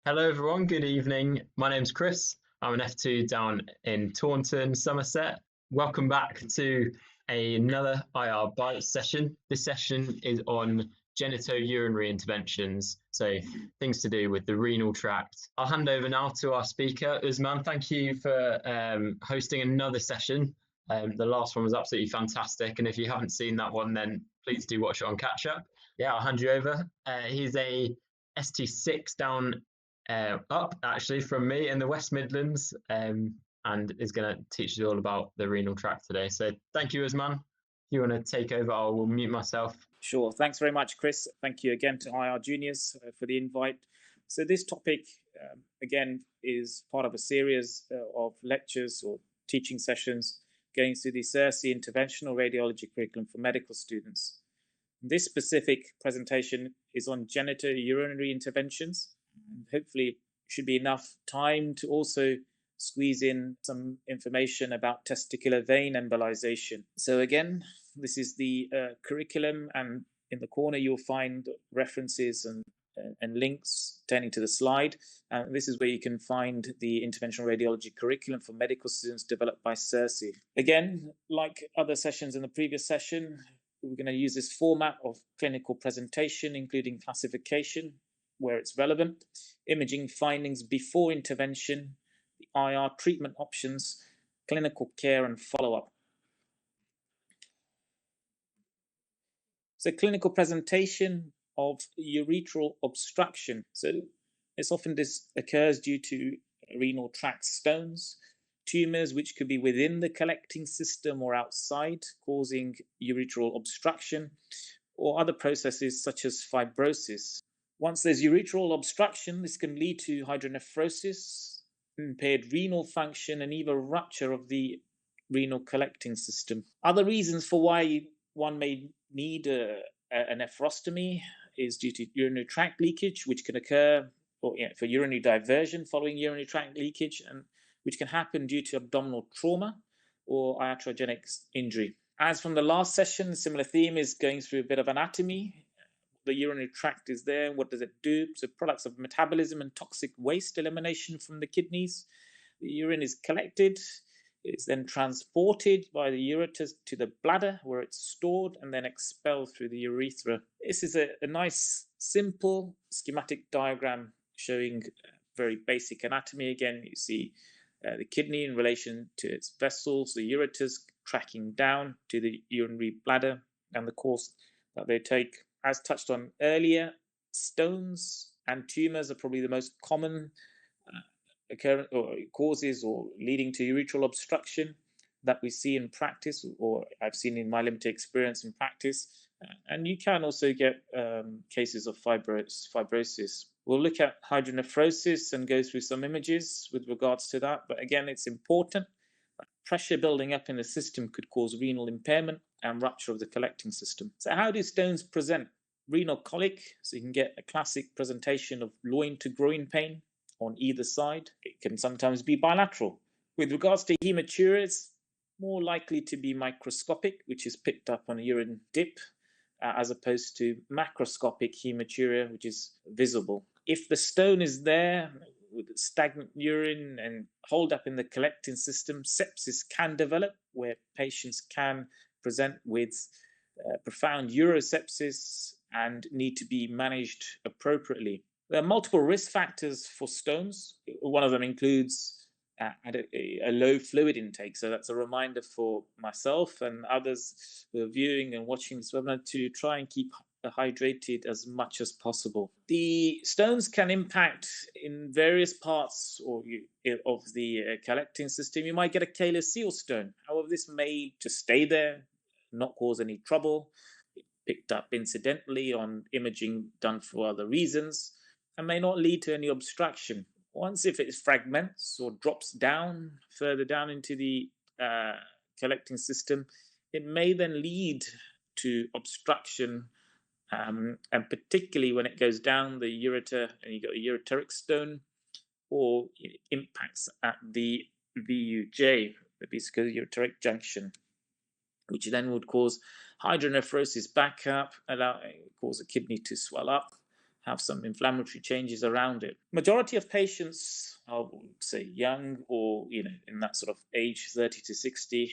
Hello, everyone. Good evening. My name's Chris. I'm an F2 down in Taunton, Somerset. Welcome back to another IR Bite session. This session is on genitourinary interventions, so things to do with the renal tract. I'll hand over now to our speaker, Usman. Thank you for hosting another session. The last one was absolutely fantastic, and if you haven't seen that one, then please do watch it on catch up. Yeah, I'll hand you over. He's a ST6 down up actually from me in the West Midlands, and is going to teach you all about the renal tract today. So thank you, Usman. If you want to take over, I will mute myself. Sure. Thanks very much, Chris. Thank you again to IR Juniors for the invite. So this topic, again, is part of a series of lectures or teaching sessions going through the CERSI Interventional Radiology Curriculum for medical students. This specific presentation is on genitourinary interventions. Hopefully, should be enough time to also squeeze in some information about testicular vein embolization. So again, this is the curriculum, and in the corner you'll find references and links turning to the slide. This is where you can find the interventional radiology curriculum for medical students developed by CERSI. Again, like other sessions in the previous session, we're going to use this format of clinical presentation, including classification, where it's relevant, imaging findings before intervention, the IR treatment options, clinical care, and follow-up. So clinical presentation of urethral obstruction. So this often occurs due to renal tract stones, tumors which could be within the collecting system or outside, causing urethral obstruction, or other processes such as fibrosis. Once there's urethral obstruction, this can lead to hydronephrosis, impaired renal function, and even rupture of the renal collecting system. Other reasons for why one may need a nephrostomy is due to urinary tract leakage, which can occur for urinary diversion following urinary tract leakage, and which can happen due to abdominal trauma or iatrogenic injury. As from the last session, a similar theme is going through a bit of anatomy. The urinary tract is there. What does it do? So products of metabolism and toxic waste elimination from the kidneys. The urine is collected. It's then transported by the ureters to the bladder, where it's stored and then expelled through the urethra. This is a nice, simple schematic diagram showing very basic anatomy. Again, you see the kidney in relation to its vessels, the ureters tracking down to the urinary bladder and the course that they take. As touched on earlier, stones and tumors are probably the most common occurrence or causes or leading to urethral obstruction that we see in practice, or I've seen in my limited experience in practice. And you can also get cases of fibrosis. We'll look at hydronephrosis and go through some images with regards to that. But again, it's important. Pressure building up in the system could cause renal impairment and rupture of the collecting system. So how do stones present? Renal colic, so you can get a classic presentation of loin to groin pain on either side. It can sometimes be bilateral. With regards to hematuria, it's more likely to be microscopic, which is picked up on a urine dip, as opposed to macroscopic hematuria, which is visible. If the stone is there with stagnant urine and hold up in the collecting system, sepsis can develop, where patients can present with profound urosepsis and need to be managed appropriately. There are multiple risk factors for stones. One of them includes a low fluid intake. So that's a reminder for myself and others who are viewing and watching this webinar to try and keep hydrated as much as possible. The stones can impact in various parts of the collecting system. You might get a Caylor seal stone. However, this may just stay there, not cause any trouble, picked up incidentally on imaging done for other reasons, and may not lead to any obstruction. Once if it fragments or drops down further down into the collecting system, it may then lead to obstruction, and particularly when it goes down the ureter and you got a ureteric stone, or it impacts at the VUJ, the vesico-ureteric junction, which then would cause hydronephrosis back up, cause a kidney to swell up, have some inflammatory changes around it. Majority of patients, I would say young or in that sort of age 30 to 60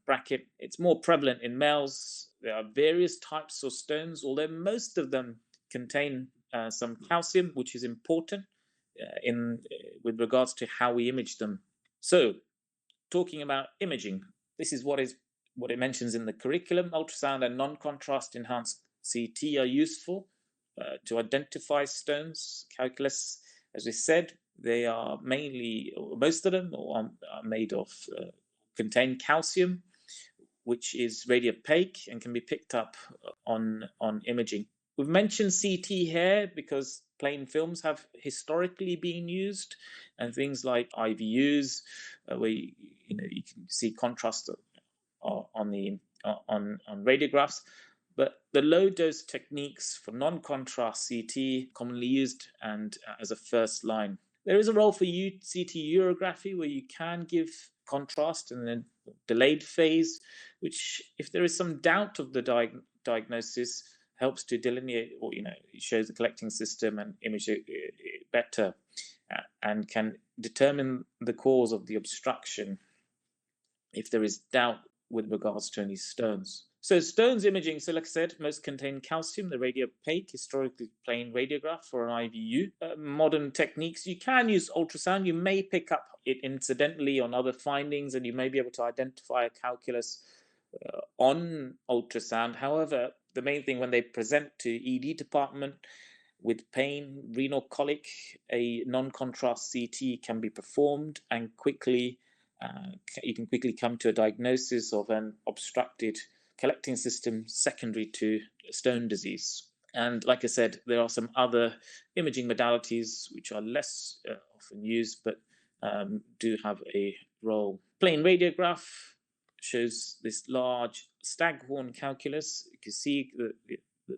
bracket. It's more prevalent in males. There are various types of stones, although most of them contain some calcium, which is important with regards to how we image them. So, talking about imaging, this is what it mentions in the curriculum. Ultrasound and non-contrast enhanced CT are useful to identify stones. Calculus, as we said, they are mainly, or most of them, are made of contain calcium, which is radiopaque and can be picked up on imaging. We've mentioned CT here because plain films have historically been used, and things like IVUs, where you can see contrast on radiographs. But the low dose techniques for non-contrast CT commonly used and as a first line. There is a role for CT urography where you can give contrast and then delayed phase, which, if there is some doubt of the diagnosis, helps to delineate, or it shows the collecting system and image it better, and can determine the cause of the obstruction if there is doubt with regards to any stones. So stones imaging, so like I said, most contain calcium, the radiopaque, historically plain radiograph for an IVU. Modern techniques, you can use ultrasound. You may pick up it incidentally on other findings, and you may be able to identify a calculus on ultrasound. However, the main thing when they present to ED department with pain, renal colic, a non-contrast CT can be performed, and you can quickly come to a diagnosis of an obstructed collecting system secondary to stone disease. And like I said, there are some other imaging modalities which are less often used, but do have a role. Plain radiograph shows this large staghorn calculus. You can see the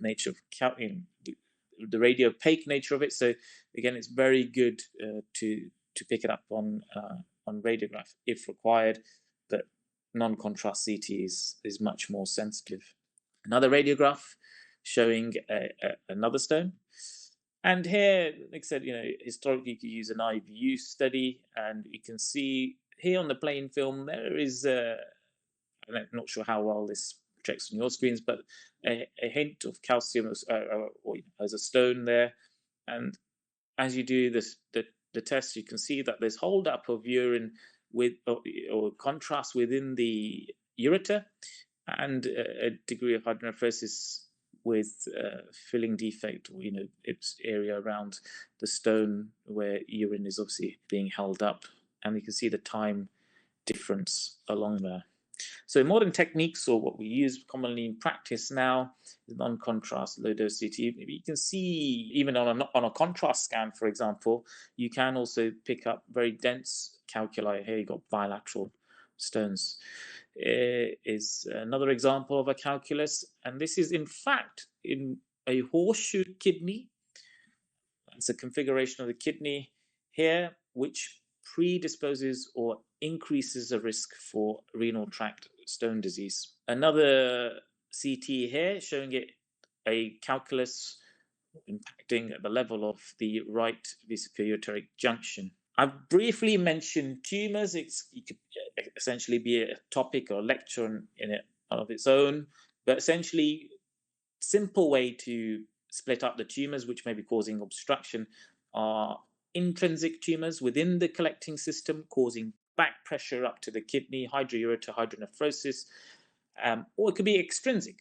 nature of the radiopaque nature of it. So again, it's very good to pick it up on radiograph if required, but non-contrast CT is much more sensitive. Another radiograph showing another stone. And here, like I said, historically you could use an IVU study, and you can see here on the plain film there is I'm not sure how well this projects on your screens, but a hint of calcium as a stone there. And as you do the test, you can see that there's holdup of urine with or contrast within the ureter, and a degree of hydronephrosis with filling defect, or its area around the stone where urine is obviously being held up, and you can see the time difference along there. So modern techniques, or what we use commonly in practice now, is non-contrast low-dose CT. You can see even on a contrast scan, for example, you can also pick up very dense calculi. Here you've got bilateral stones. Is another example of a calculus, and this is in fact in a horseshoe kidney. It's a configuration of the kidney here, which predisposes or increases the risk for renal tract stone disease. Another CT here showing a calculus impacting at the level of the right vesicular junction. I've briefly mentioned tumors. It could essentially be a topic or lecture in it of its own, but essentially, simple way to split up the tumors which may be causing obstruction are intrinsic tumors within the collecting system causing back pressure up to the kidney, hydroureter, hydronephrosis, or it could be extrinsic.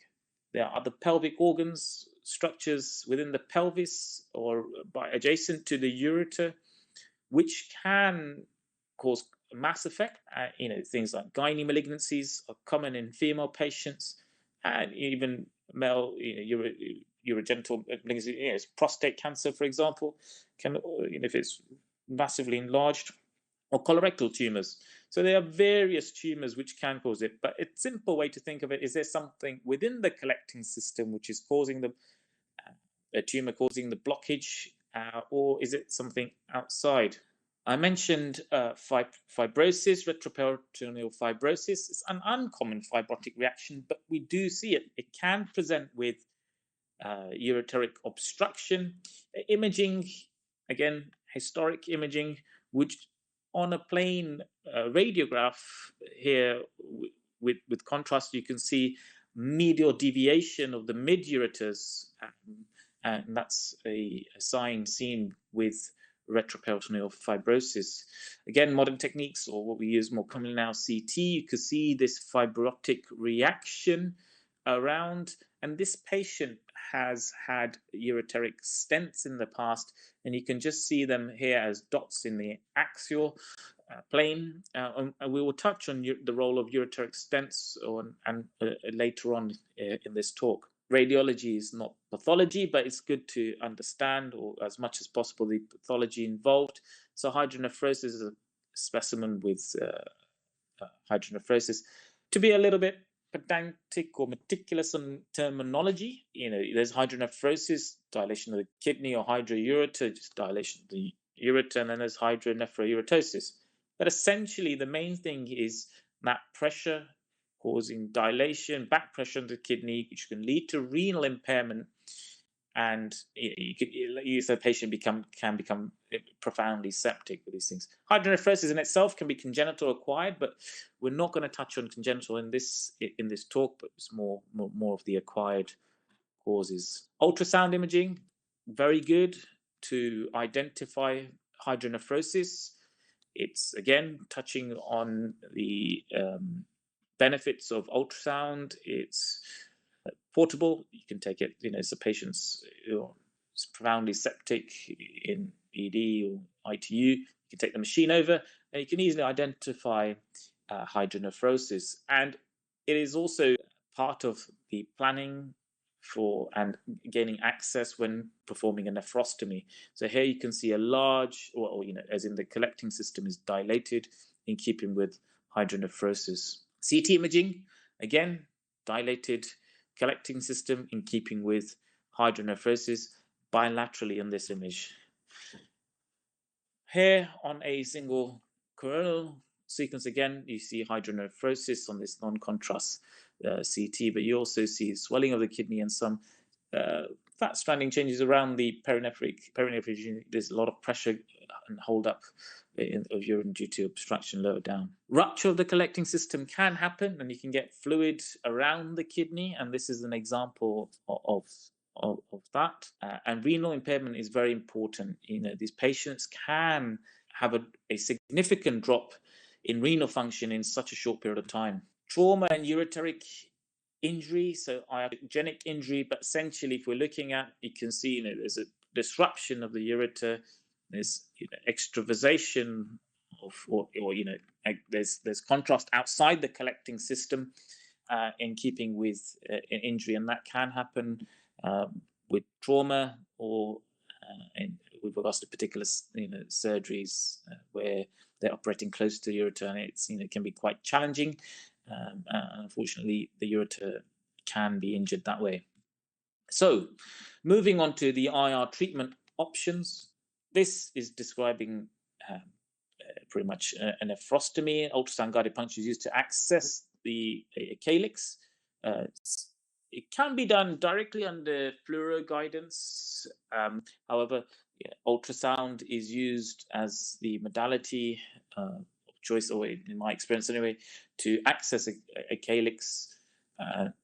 There are other pelvic organs, structures within the pelvis or adjacent to the ureter, which can cause mass effect. Things like gynae malignancies are common in female patients, and even male urogenital malignancy, prostate cancer, for example, can, if it's massively enlarged, or colorectal tumors. So there are various tumors which can cause it, but a simple way to think of it is there something within the collecting system which is causing a tumor causing the blockage, or is it something outside? I mentioned fibrosis, retroperitoneal fibrosis. It's an uncommon fibrotic reaction, but we do see it. It can present with ureteric obstruction. Imaging, again, historic imaging, which on a plain radiograph here with contrast, you can see medial deviation of the mid-ureters, and that's a sign seen with retroperitoneal fibrosis. Again, modern techniques, or what we use more commonly now, CT, you can see this fibrotic reaction around, and this patient has had ureteric stents in the past, and you can just see them here as dots in the axial plane. And we will touch on the role of ureteric stents later on in this talk. Radiology is not pathology, but it's good to understand, or as much as possible, the pathology involved. So hydronephrosis is a specimen with hydronephrosis. To be a little bit pedantic or meticulous on terminology, there's hydronephrosis, dilation of the kidney, or hydroureter, just dilation of the ureter, and then there's hydronephrouretosis. But essentially, the main thing is that pressure causing dilation, back pressure on the kidney, which can lead to renal impairment, and the patient can become profoundly septic with these things. Hydronephrosis in itself can be congenital or acquired, but we're not going to touch on congenital in this talk, but it's more of the acquired causes. Ultrasound imaging, very good to identify hydronephrosis. It's, again, touching on the benefits of ultrasound. It's portable. You can take it, so patients profoundly septic in ED or ITU, you can take the machine over and you can easily identify hydronephrosis. And it is also part of the planning for and gaining access when performing a nephrostomy. So here you can see a large, or as in the collecting system is dilated, in keeping with hydronephrosis. CT imaging, again, dilated collecting system in keeping with hydronephrosis bilaterally in this image. Here on a single coronal sequence, again, you see hydronephrosis on this non-contrast CT, but you also see swelling of the kidney and some fat stranding changes around the perinephric. There's a lot of pressure and hold up of urine due to obstruction lower down. Rupture of the collecting system can happen, and you can get fluid around the kidney, and this is an example of that. And renal impairment is very important. These patients can have a significant drop in renal function in such a short period of time. Trauma and ureteric injury, so iatrogenic injury, but essentially, if we're looking at, you can see, there's a disruption of the ureter, there's extravasation there's contrast outside the collecting system in keeping with an injury, and that can happen with trauma or with regards to particular surgeries where they're operating close to the ureter, and it can be quite challenging. Unfortunately, the ureter can be injured that way. So, moving on to the IR treatment options. This is describing pretty much a nephrostomy. Ultrasound guided puncture is used to access the calyx. It can be done directly under fluoro guidance. However, ultrasound is used as the modality of choice, or in my experience anyway, to access a calyx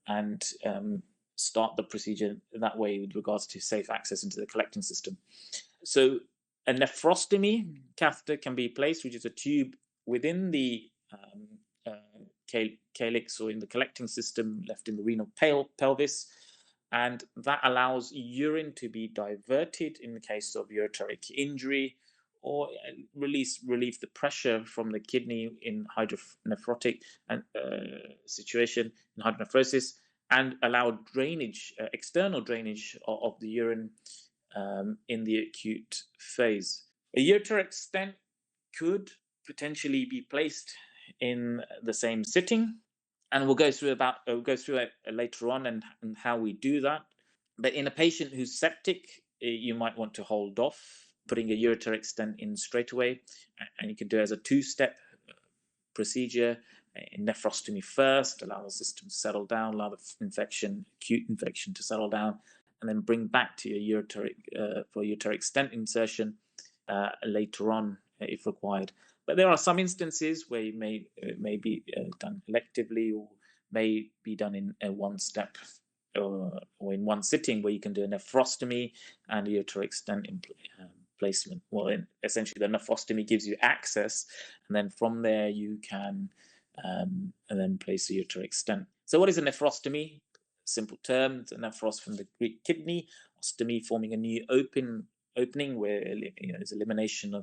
and start the procedure that way with regards to safe access into the collecting system. So a nephrostomy catheter can be placed, which is a tube within the calyx or in the collecting system left in the renal pelvis, and that allows urine to be diverted in the case of ureteric injury, or relieve the pressure from the kidney in hydronephrotic situation, in hydronephrosis, and allow drainage, external drainage of the urine in the acute phase. A ureteric stent could potentially be placed in the same sitting, and we'll go through it later on and how we do that. But in a patient who's septic, you might want to hold off putting a ureteric stent in straight away, and you can do it as a two-step procedure. In nephrostomy first, allow the system to settle down, allow the acute infection to settle down, and then bring back to your for ureteric stent insertion later on if required. But there are some instances where it may be done electively, or may be done in one step or in one sitting, where you can do a nephrostomy and a ureteric stent placement. Well, essentially the nephrostomy gives you access, and then from there you can and then place a ureteric stent. So what is a nephrostomy? Simple term, it's a nephros from the Greek kidney, ostomy forming a new opening where there's elimination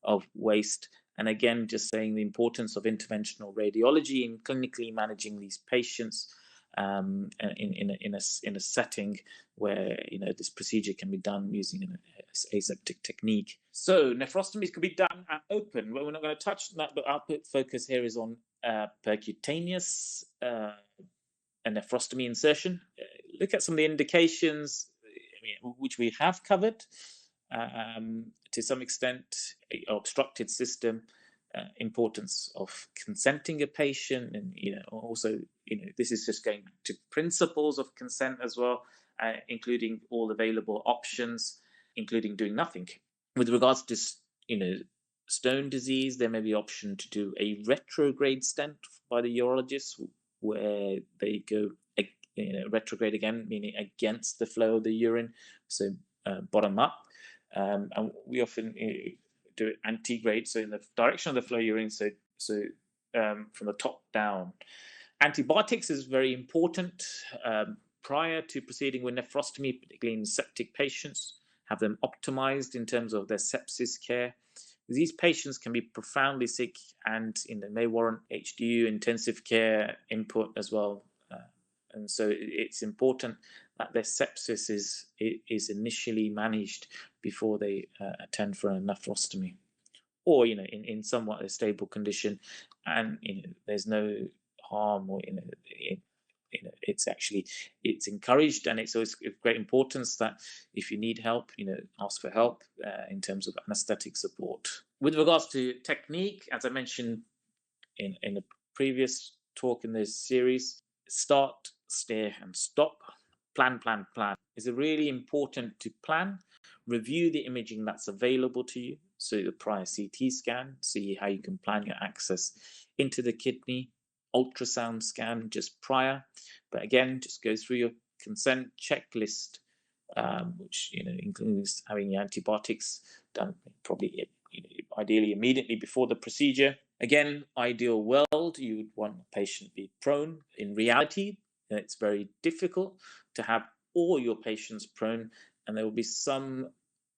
of waste. And again, just saying the importance of interventional radiology in clinically managing these patients in a setting where this procedure can be done using an aseptic technique. So nephrostomies can be done at open. Well, we're not going to touch that, but our focus here is on percutaneous a nephrostomy insertion. Look at some of the indications, which we have covered to some extent. Obstructed system, importance of consenting a patient, and also this is just going to principles of consent as well, including all available options, including doing nothing. With regards to stone disease, there may be option to do a retrograde stent by the urologist, where they go retrograde again, meaning against the flow of the urine, so bottom up. And we often do it antegrade, so in the direction of the flow of urine, so from the top down. Antibiotics is very important prior to proceeding with nephrostomy, particularly in septic patients. Have them optimized in terms of their sepsis care. These patients can be profoundly sick, and may warrant HDU, intensive care input as well. And so it's important that their sepsis is initially managed before they attend for a nephrostomy, or in somewhat a stable condition, and there's no harm, or it's encouraged, and it's always of great importance that if you need help, ask for help in terms of anesthetic support. With regards to technique, as I mentioned in a previous talk in this series, start, steer, and stop. Plan. It's really important to plan. Review the imaging that's available to you, so the prior CT scan, see how you can plan your access into the kidney. Ultrasound scan just prior, but again, just go through your consent checklist, which includes having your antibiotics done probably ideally immediately before the procedure. Again, ideal world, you would want the patient be prone. In reality, it's very difficult to have all your patients prone, and there will be some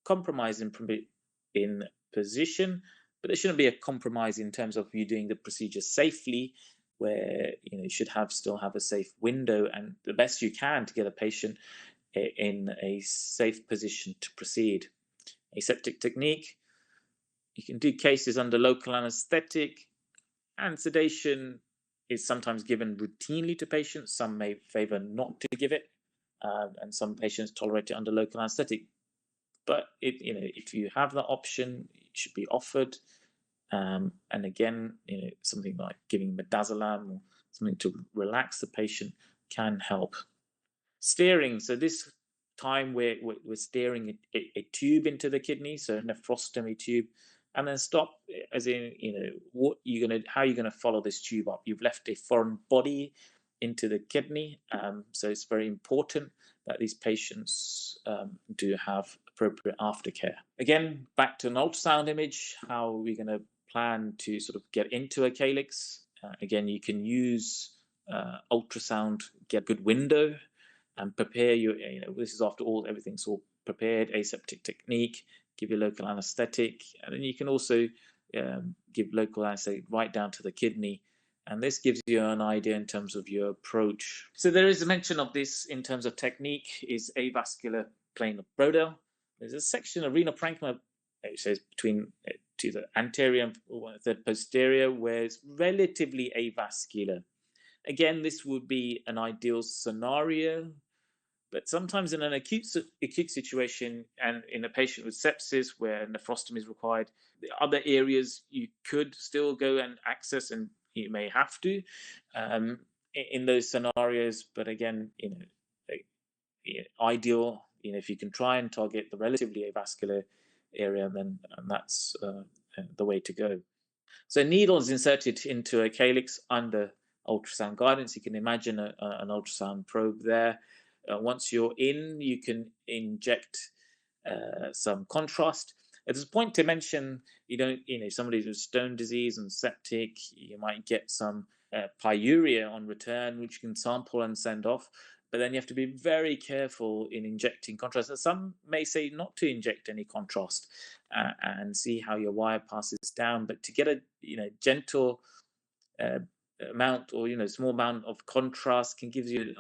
compromise in position, but there shouldn't be a compromise in terms of you doing the procedure safely, where you should still have a safe window and the best you can to get a patient in a safe position to proceed. Aseptic technique, you can do cases under local anesthetic, and sedation is sometimes given routinely to patients. Some may favor not to give it, and some patients tolerate it under local anesthetic. But if you have that option, it should be offered. And again, something like giving midazolam or something to relax the patient can help. Steering. So this time we're steering a tube into the kidney, so a nephrostomy tube, and then stop, as in how you're gonna follow this tube up. You've left a foreign body into the kidney, so it's very important that these patients do have appropriate aftercare. Again, back to an ultrasound image. How are we going to plan to sort of get into a calyx? Again, you can use ultrasound, get a good window, and prepare your. This is after everything's all prepared. Aseptic technique. Give you local anesthetic, and then you can also give local anesthetic right down to the kidney. And this gives you an idea in terms of your approach. So there is a mention of this in terms of technique, is avascular plane of Brodel. There's a section of renal parenchyma, it says between to the anterior and the posterior, where it's relatively avascular. Again, this would be an ideal scenario, but sometimes in an acute situation and in a patient with sepsis where nephrostomy is required, the other areas you could still go and access, and you may have to in those scenarios. But again, ideal if you can try and target the relatively avascular area, then that's the way to go. So needle is inserted into a calyx under ultrasound guidance. You can imagine an ultrasound probe there. Once you're in, you can inject some contrast. There's a point to mention, somebody with stone disease and septic, you might get some pyuria on return, which you can sample and send off. But then you have to be very careful in injecting contrast. Some may say not to inject any contrast and see how your wire passes down. But to get a gentle amount or small amount of contrast can give you,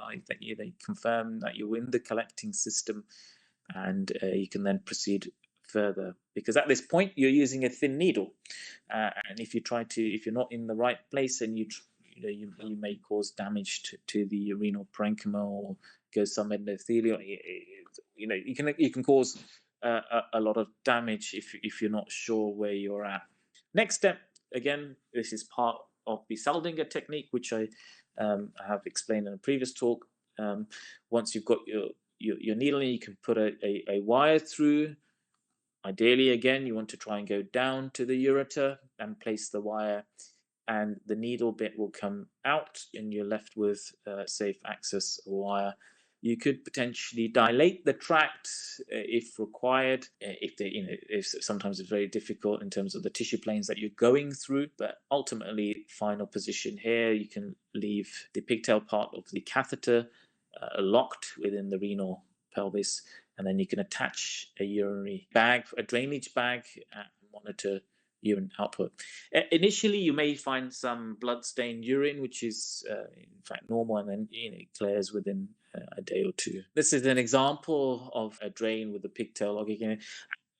they confirm that you're in the collecting system, and you can then proceed further, because at this point you're using a thin needle, and if you're not in the right place, and you may cause damage to the renal parenchyma or go some endothelial. You can cause a lot of damage if you're not sure where you're at. Next step, again, this is part of the Seldinger technique, which I have explained in a previous talk. Once you've got your needle in, you can put a wire through. Ideally, again, you want to try and go down to the ureter and place the wire, and the needle bit will come out, and you're left with safe access wire. You could potentially dilate the tract if required. If sometimes it's very difficult in terms of the tissue planes that you're going through, but ultimately, final position here, you can leave the pigtail part of the catheter locked within the renal pelvis, and then you can attach a urinary bag, a drainage bag, and monitor urine output. Initially, you may find some blood-stained urine, which is in fact normal, and then it clears within a day or two. This is an example of a drain with a pigtail logging.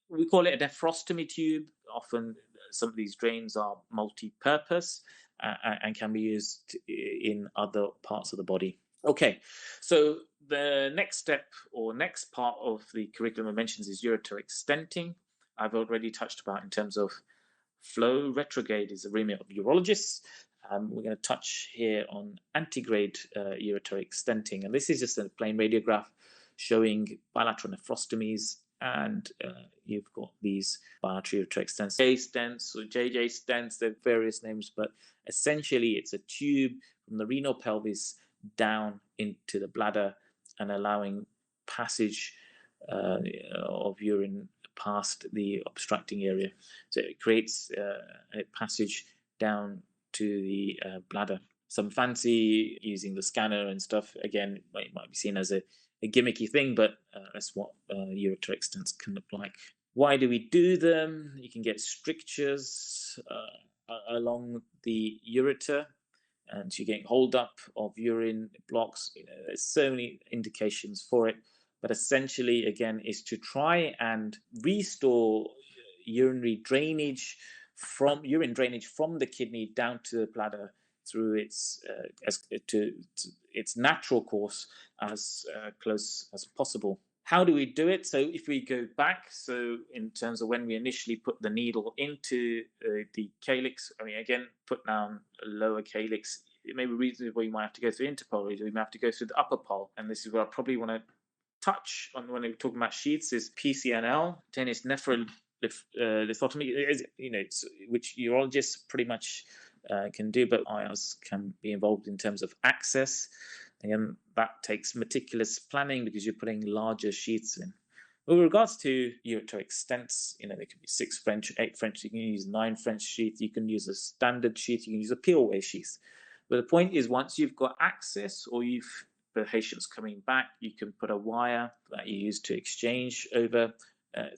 We call it a nephrostomy tube. Often, some of these drains are multi-purpose and can be used in other parts of the body. Okay, so the next step or next part of the curriculum mentions is ureteric stenting. I've already touched about in terms of flow. Retrograde is the remit of urologists. We're going to touch here on antegrade ureteric stenting, and this is just a plain radiograph showing bilateral nephrostomies, and you've got these bilateral ureteric stents, J stents or JJ stents. There are various names, but essentially it's a tube from the renal pelvis down into the bladder and allowing passage of urine past the obstructing area. So it creates a passage down to the bladder. Some fancy using the scanner and stuff. Again, it might be seen as a gimmicky thing, but that's what ureteric stents can look like. Why do we do them? You can get strictures along the ureter, and you're getting hold up of urine blocks. There's so many indications for it, but essentially, again, is to try and restore urine drainage from the kidney down to the bladder through its natural course as close as possible. How do we do it? So if we go back, so in terms of when we initially put the needle into the calyx, again, put down a lower calyx. It may be reasonable you might have to go through interpole, you may have to go through the upper pole, and this is what I probably want to touch on when we're talking about sheaths is PCNL, tennis nephrolithotomy, which urologists pretty much can do, but IRs can be involved in terms of access. Again, that takes meticulous planning because you're putting larger sheaths in. With regards to ureteric stents, there could be 6 French, 8 French, you can use 9 French sheath, you can use a standard sheath, you can use a peel-away sheath. But the point is, once you've got access or the patient's coming back, you can put a wire that you use to exchange over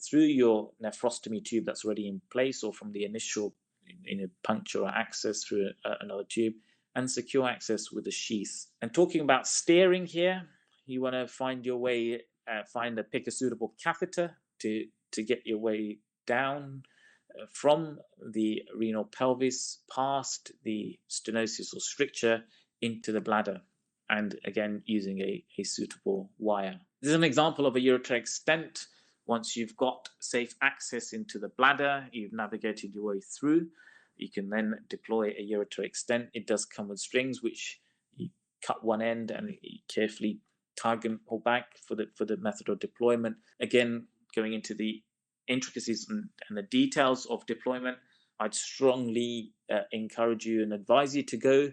through your nephrostomy tube that's already in place, or from the initial puncture or access through another tube, and secure access with a sheath. And talking about steering here, you want to find pick a suitable catheter to get your way down from the renal pelvis past the stenosis or stricture into the bladder, and again using a suitable wire. This is an example of a ureteric stent. Once you've got safe access into the bladder, you've navigated your way through, you can then deploy a ureteric stent. It does come with strings, which you cut one end and you carefully Cargan or back for the method of deployment. Again, going into the intricacies and the details of deployment, I'd strongly encourage you and advise you to go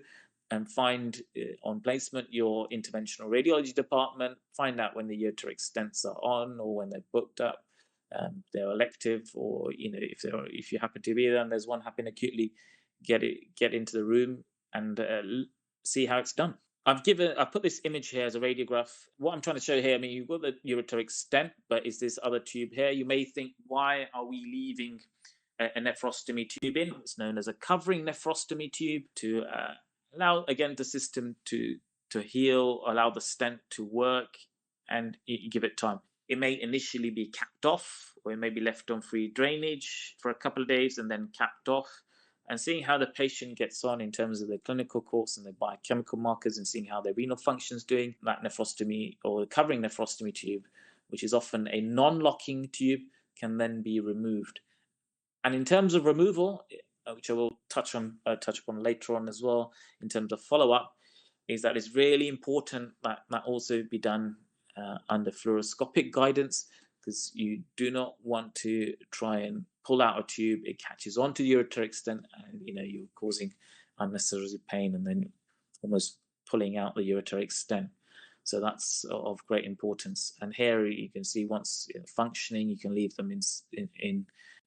and find on placement your interventional radiology department. Find out when the ureteric stents are on or when they're booked up. They're elective, or if you happen to be there and there's one happening acutely, get into the room and see how it's done. I've put this image here as a radiograph. What I'm trying to show here, I mean, you've got the ureteric stent, but is this other tube here? You may think, why are we leaving a nephrostomy tube in? It's known as a covering nephrostomy tube to allow, again, the system to heal, allow the stent to work, and give it time. It may initially be capped off, or it may be left on free drainage for a couple of days and then capped off. And seeing how the patient gets on in terms of their clinical course and their biochemical markers, and seeing how their renal function is doing, that nephrostomy or covering nephrostomy tube, which is often a non-locking tube, can then be removed. And in terms of removal, which I will touch upon later on as well, in terms of follow-up, is that it's really important that that also be done under fluoroscopic guidance, because you do not want to try and pull out a tube. It catches onto the ureteric stent, and you're causing unnecessary pain and then almost pulling out the ureteric stent. So that's of great importance. And here you can see, once functioning, you can leave them in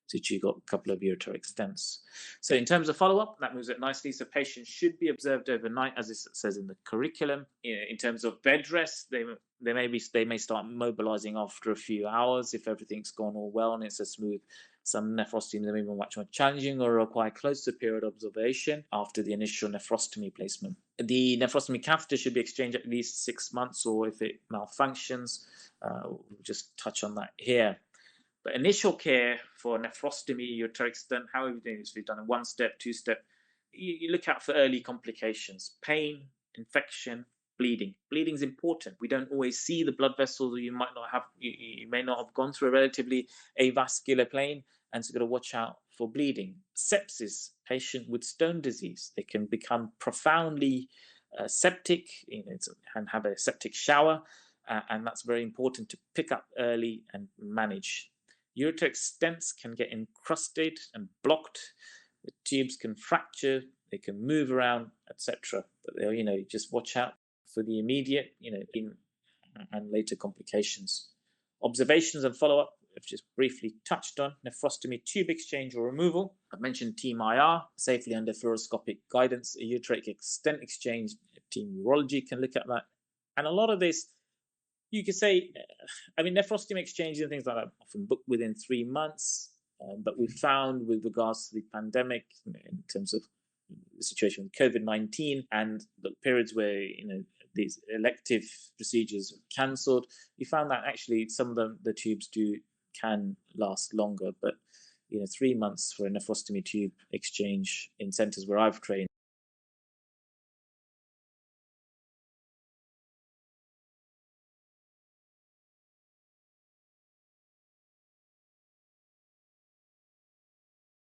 situ. You've got a couple of ureteric stents. So in terms of follow-up, that moves it nicely. So patients should be observed overnight, as it says in the curriculum. In terms of bed rest, they may start mobilizing after a few hours if everything's gone all well and it's a smooth. Some nephrostomies may be much more challenging or require closer period observation after the initial nephrostomy placement. The nephrostomy catheter should be exchanged at least 6 months, or if it malfunctions, we'll just touch on that here. But initial care for nephrostomy, ureteric stent, how are we doing this? We've done a 1-step, 2-step. You look out for early complications: pain, infection, bleeding. Bleeding is important. We don't always see the blood vessels, or you may not have gone through a relatively avascular plane, and so you've got to watch out for bleeding. Sepsis, patient with stone disease, they can become profoundly septic, and have a septic shower, and that's very important to pick up early and manage. Ureteric stents can get encrusted and blocked. The tubes can fracture, they can move around, etc. But just watch out for the immediate, and later complications. Observations and follow-up, I've just briefly touched on. Nephrostomy tube exchange or removal. I've mentioned Team IR, safely under fluoroscopic guidance. A ureteric stent exchange, Team Urology can look at that. And a lot of this, you could say, nephrostomy exchanges and things like that often booked within 3 months. But we found, with regards to the pandemic, in terms of the situation with COVID-19 and the periods where these elective procedures were cancelled, we found that actually some of the tubes can last longer. But 3 months for a nephrostomy tube exchange in centres where I've trained